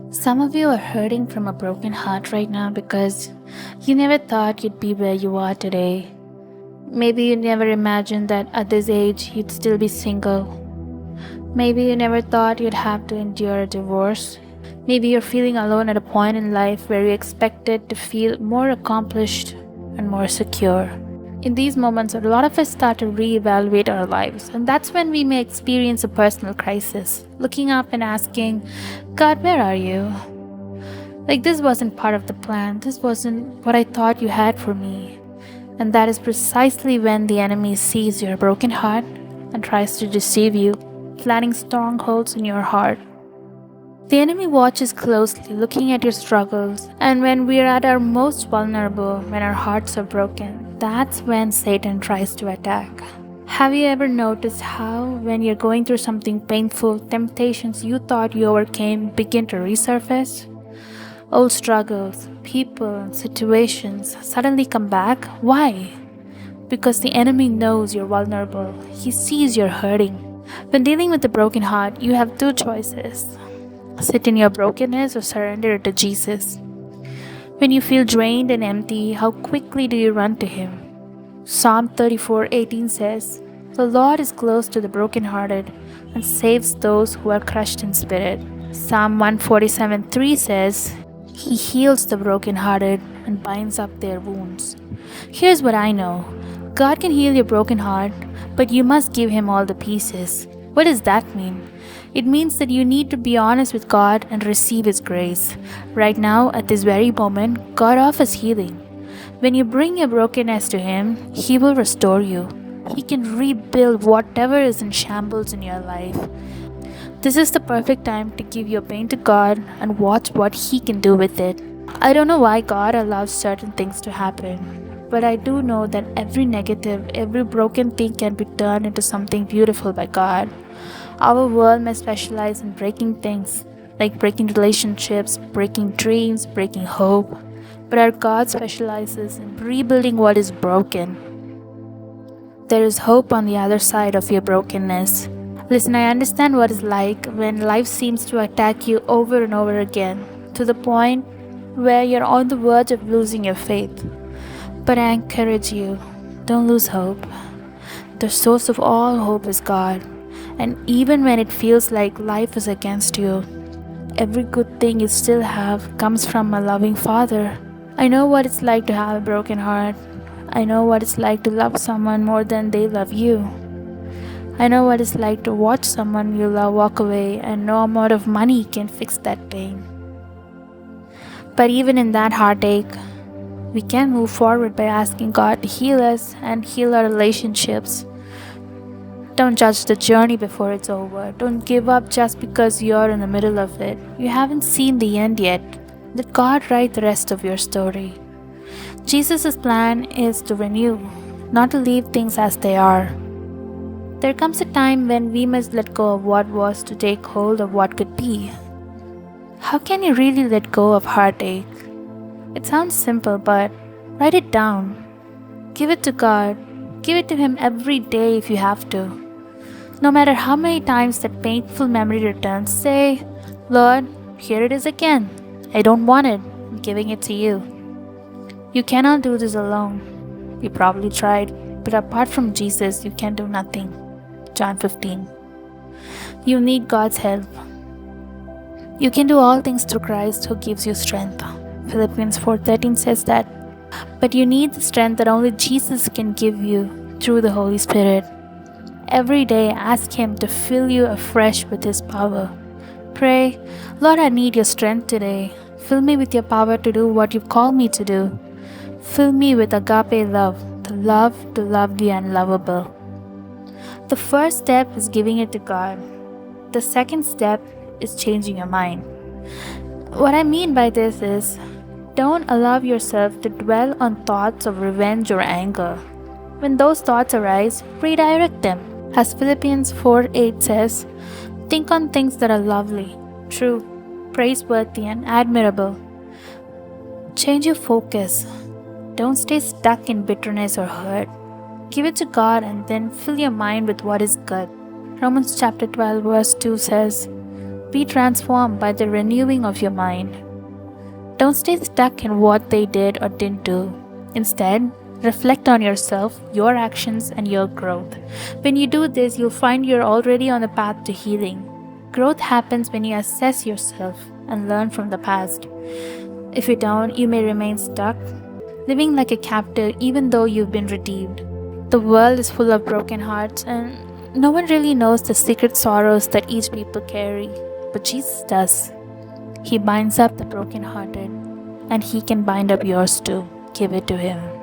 Some of you are hurting from a broken heart right now because you never thought you'd be where you are today. Maybe you never imagined that at this age you'd still be single. Maybe you never thought you'd have to endure a divorce. Maybe you're feeling alone at a point in life where you expected to feel more accomplished and more secure. In these moments, a lot of us start to reevaluate our lives, and that's when we may experience a personal crisis, looking up and asking, God, where are you? Like, this wasn't part of the plan, this wasn't what I thought you had for me. And that is precisely when the enemy sees your broken heart and tries to deceive you, planting strongholds in your heart. The enemy watches closely, looking at your struggles, and when we are at our most vulnerable, when our hearts are broken, that's when Satan tries to attack. Have you ever noticed how, when you're going through something painful, temptations you thought you overcame begin to resurface? Old struggles, people, and situations suddenly come back. Why? Because the enemy knows you're vulnerable. He sees you're hurting. When dealing with a broken heart, you have two choices: sit in your brokenness or surrender it to Jesus. When you feel drained and empty, how quickly do you run to Him? Psalm 34:18 says, "The Lord is close to the brokenhearted and saves those who are crushed in spirit." Psalm 147:3 says, "He heals the brokenhearted and binds up their wounds." Here's what I know: God can heal your broken heart, but you must give Him all the pieces. What does that mean? It means that you need to be honest with God and receive His grace. Right now, at this very moment, God offers healing. When you bring your brokenness to Him, He will restore you. He can rebuild whatever is in shambles in your life. This is the perfect time to give your pain to God and watch what He can do with it. I don't know why God allows certain things to happen, but I do know that every negative, every broken thing can be turned into something beautiful by God. Our world may specialize in breaking things, like breaking relationships, breaking dreams, breaking hope. But our God specializes in rebuilding what is broken. There is hope on the other side of your brokenness. Listen, I understand what it's like when life seems to attack you over and over again, to the point where you're on the verge of losing your faith. But I encourage you, don't lose hope. The source of all hope is God. And even when it feels like life is against you, every good thing you still have comes from a loving Father. I know what it's like to have a broken heart. I know what it's like to love someone more than they love you. I know what it's like to watch someone you love walk away, and no amount of money can fix that pain. But even in that heartache, we can move forward by asking God to heal us and heal our relationships. Don't judge the journey before it's over. Don't give up just because you're in the middle of it. You haven't seen the end yet. Let God write the rest of your story. Jesus' plan is to renew, not to leave things as they are. There comes a time when we must let go of what was to take hold of what could be. How can you really let go of heartache? It sounds simple, but write it down. Give it to God. Give it to Him every day if you have to. No matter how many times that painful memory returns, say, "Lord, here it is again. I don't want it. I'm giving it to you." You cannot do this alone. You probably tried, but apart from Jesus, you can do nothing. John 15. You need God's help. You can do all things through Christ who gives you strength. Philippians 4:13 says that. But you need the strength that only Jesus can give you through the Holy Spirit. Every day, ask Him to fill you afresh with His power. Pray, "Lord, I need your strength today. Fill me with your power to do what you've called me to do. Fill me with agape love to love the unlovable." The first step is giving it to God. The second step is changing your mind. What I mean by this is, don't allow yourself to dwell on thoughts of revenge or anger. When those thoughts arise, redirect them. As Philippians 4:8 says, think on things that are lovely, true, praiseworthy, and admirable. Change your focus. Don't stay stuck in bitterness or hurt. Give it to God and then fill your mind with what is good. Romans chapter 12 verse 2 says, Be transformed by the renewing of your mind. Don't stay stuck in what they did or didn't do. Instead, reflect on yourself, your actions, and your growth. When you do this, you'll find you're already on the path to healing. Growth happens when you assess yourself and learn from the past. If you don't, you may remain stuck, living like a captive even though you've been redeemed. The world is full of broken hearts, and no one really knows the secret sorrows that each people carry. But Jesus does. He binds up the brokenhearted, and He can bind up yours too. Give it to Him.